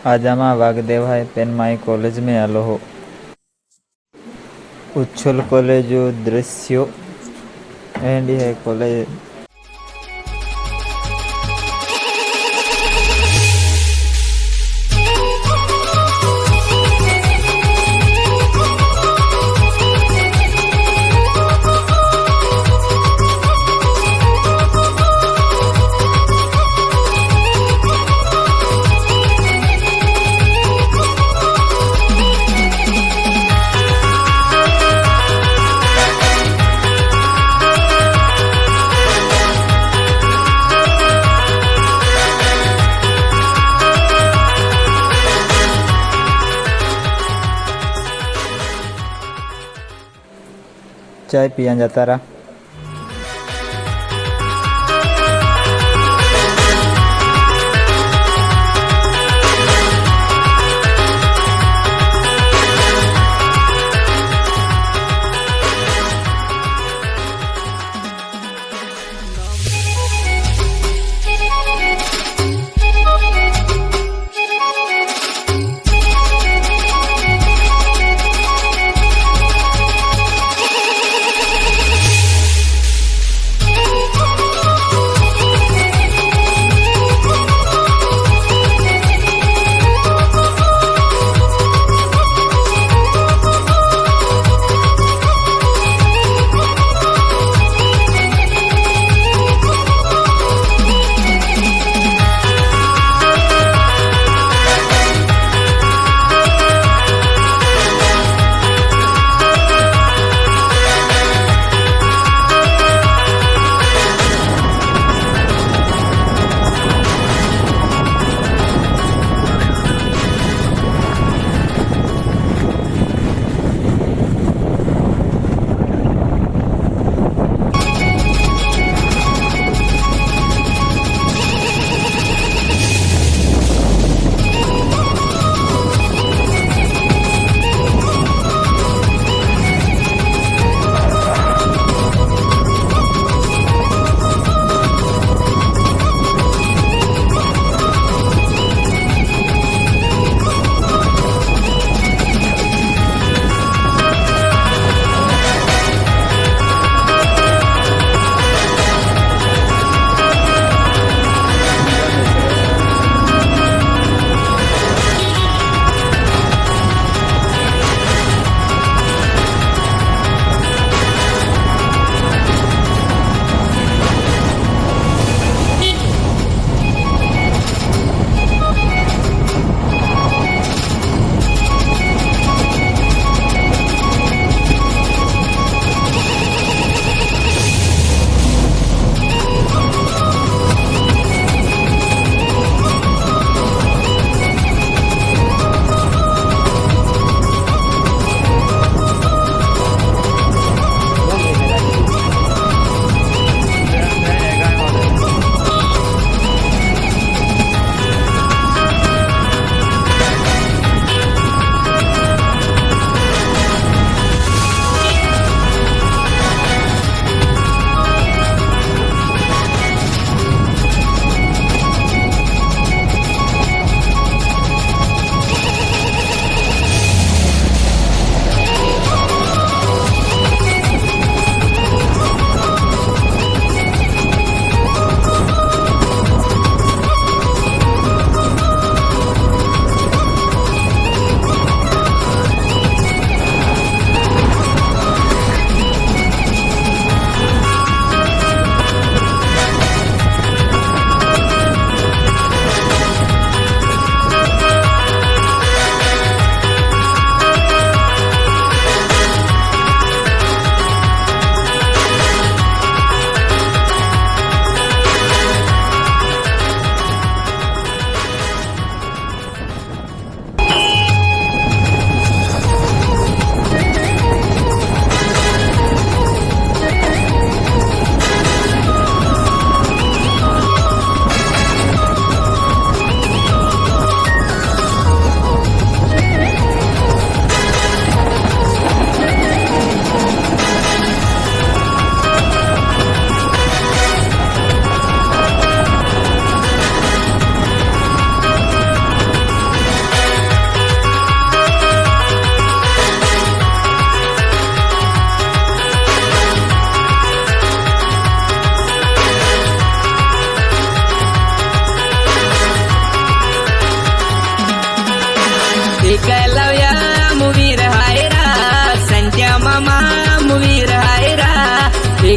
आजामा वागदेव है pen my college में आलो हो उच्छल कॉलेज दृश्यो एंड है कॉलेज चाय पिया जाता रहा।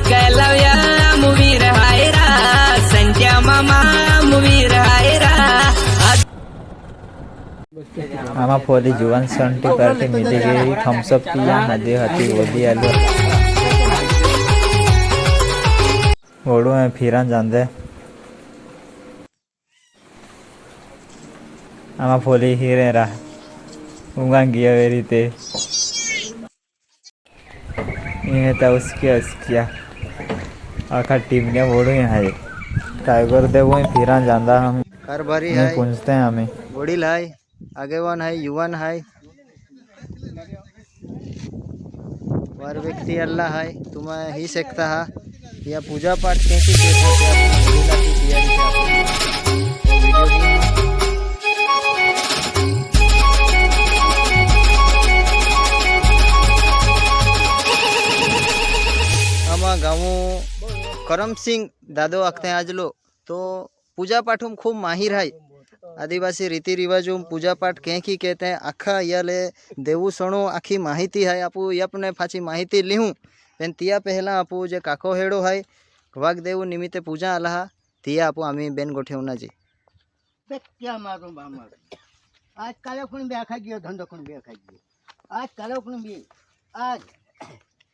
एकलव्या मुवीर हायरा संत्या मामा मुवीर हायरा आमा फोली जुवान संटी पार्टी मिली गई थम्सअप पिया हदे हती वोली आलू ओडू में फिरन जांदे आमा फोली हीरे रा उंगा गिया वे रीते ये था उसकिया आखा टीम ने ओडू है टाइगर दे वो फिरन जांदा हम कारभारी है, पूछते हैं हमें वडील है, आगेवान है, युवान है, वार व्यक्ति अल्लाह है, तुम्हें ही सकता है या पूजा पाठ कैसी आमा गाँव करम सिंह दादो आखते हैं आज लो तो पूजा पाठ में खूब माहिर है। आदिवासी रीति रिवाजों पूजा पाठ कहीं कहते हैं आखा याले देवू सणो आखी माहिती है आपू यपने फाची माहिती लिहूँ पेन तिया पहला आपू जे काको हेड़ो है वाघ देवू निमित्ते पूजा आला तिया आपू आमी बेन गोठेवना जी क्या मारूं बामर आज काले खुण भी आखा गयो धंधो खुण भी आखा गयो आज काले खुण भी आज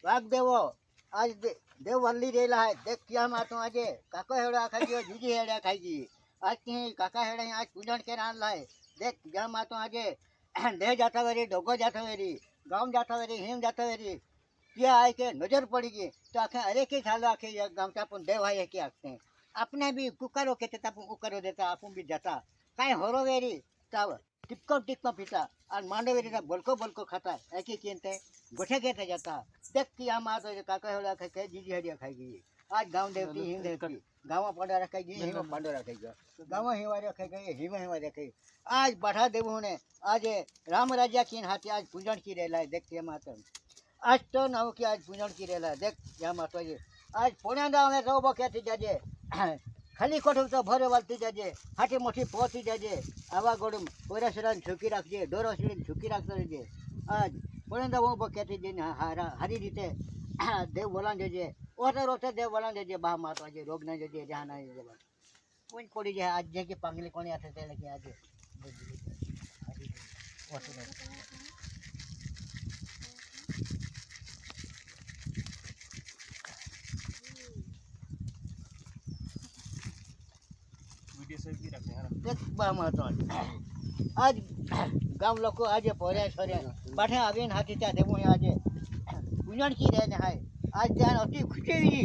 वाघ देवो आज देव वल्ली रेला है देख क्या मातो आजे काको हेड़ो आखा गयो जीजी हेड़ा खाई जी आज कहीं काका हेड़े आज पूजन के रान लाए देख क्या मातो आजे दे जाता वेरी डोगो जाता वेरी गांव जाता वेरी हिम जाता वेरी क्या आए के नजर पड़ी गई तो आखे अरे के सालो आखे गांव का अपन देव है के आखते हैं अपने भी कुकरो कहते था कुकरो देता अपन भी जाता काई होरो वेरी तब टिपको पीता और मांडो वेरी ना बोलको खाता है एक ही कहते गोठे कहते जाता देख किया माँ तो काका हेड़ा खाई जीजी हेड़िया खाई गई आज गांव देवती हिम देवती गाँव पांडा रखाई गई हिम पांडो रखाई गया गाँव हिवा रखाई गई हिम रखाई आज बढ़ा देवू ने आज राम राजा की हाथी आज पूजन की रेला है देख माता आज तो नव की आज पूजन की रेला देख या माता जी आज पुण्या गाँव में रोबो कहती जाजे खाली कोठो तो भरे वालती जाजे हाथी मोटी पोती जाजे आवा गोड़म कोरा सरान झुकी रखजे डोरो सरान झुकी रखते रहे आज पुण्या वो कहती जी हारी रीते देव बोला जे ओटे देव बोला जे बा माता जे रोग ना जे जहाँ ना जे कोई कोड़ी जे आज जे के पांगली कोणी आथे ते लगे आज आज गांव लोग आज पोरे छोरे बाठे आवीन हाथी त्या देवू आज पूजन की रहे है आज ध्यान अति खुशी हुई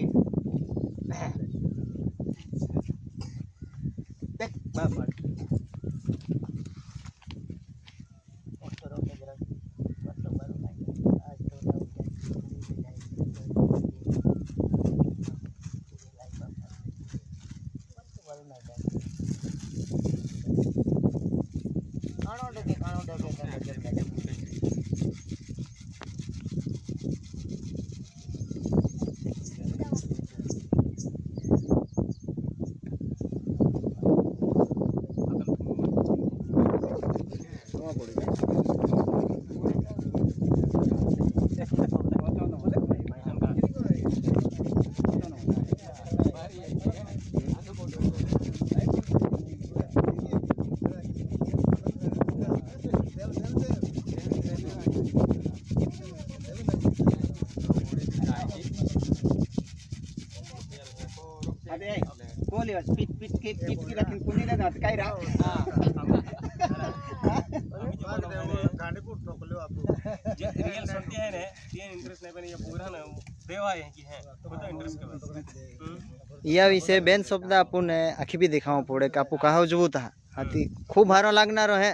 देख बाबा पिट लखीन कुणी ना काय रा जे रियल सत्य है ने ये इंटरेस्ट नहीं बने ये पूरा ना देवा है कि है तो इंटरेस्ट के बस या विषय बेन शब्द आपने आखी भी दिखावा पड़े कि आपको कहा जबू था हाथी खूब हारो लागना रहे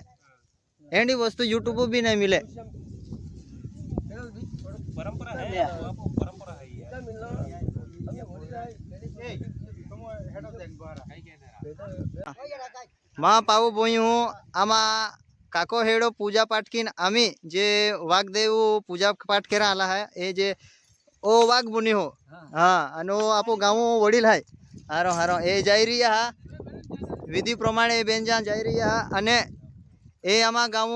एंडी वस्तु यूट्यूब भी नहीं मिले परंपरा है आपको परंपरा है माँ पाऊ बोई हूँ आमा काको हेड़ो पूजा पाठ की आमी जे वाघ देव पूजा पाठ करा आला है ए जे ओ वाघ बुनी हो हाँ अनो आपो गाँव वडील है हारो हारो ए जाई रही हा विधि प्रमाणे बेंजा जाई रही हा अने ए आमा गाँव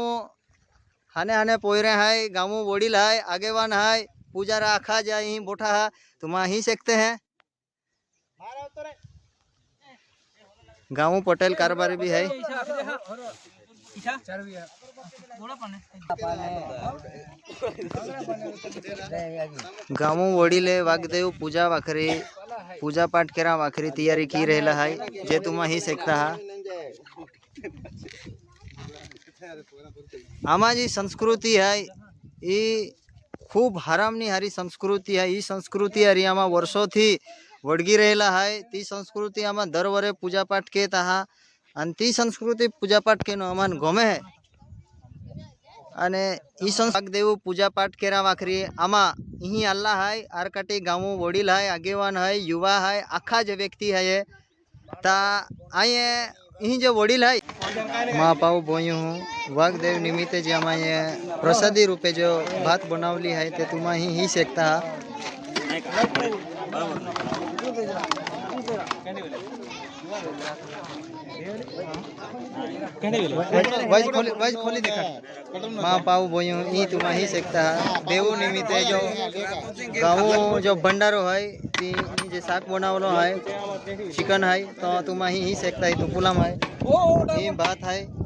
हाने हाने पोयरे है गाँव वडील है आगेवान है पूजारा आखा जाए ही बोठा है तुम ही सकते हैं। गाँव पटेल कारोबारी भी है। गाँव वडीले वागदेव पूजा वाखरी पूजा पाठ करा वाखरी तैयारी की रहेला है जे तुम ही सकता है। आमा जी संस्कृति है ये खूब हरामनी हारी संस्कृति है। ये संस्कृति हरी आमा वर्षों थी वड़गी रहेला है। ती संस्कृति आमा दर वरे पूजा पाठ के तहा अन ती संस्कृति पूजा पाठ के नो अमान गमे है। अने ई देव पूजा पाठ केरा वाखरी आमा यही अल्लाह है आरकाटी गाँव वडील है आगेवान है युवा है आखा जो व्यक्ति है ये ता आए यही जो वडील है माँ पाऊ बोयू हूँ वागदेव निमित्ते जो आमा ये प्रसादी रूपे जो भात बनावली है ते तुम ही सकता वाइज खोली देखा माँ पाऊ बोयू ई तुम ही सकता देव निमित्ते जो गाँव जो भंडारो है ती जे शाक बनावलो है चिकन है तो तुम ही सकता है तो पुलाम है ये बात है।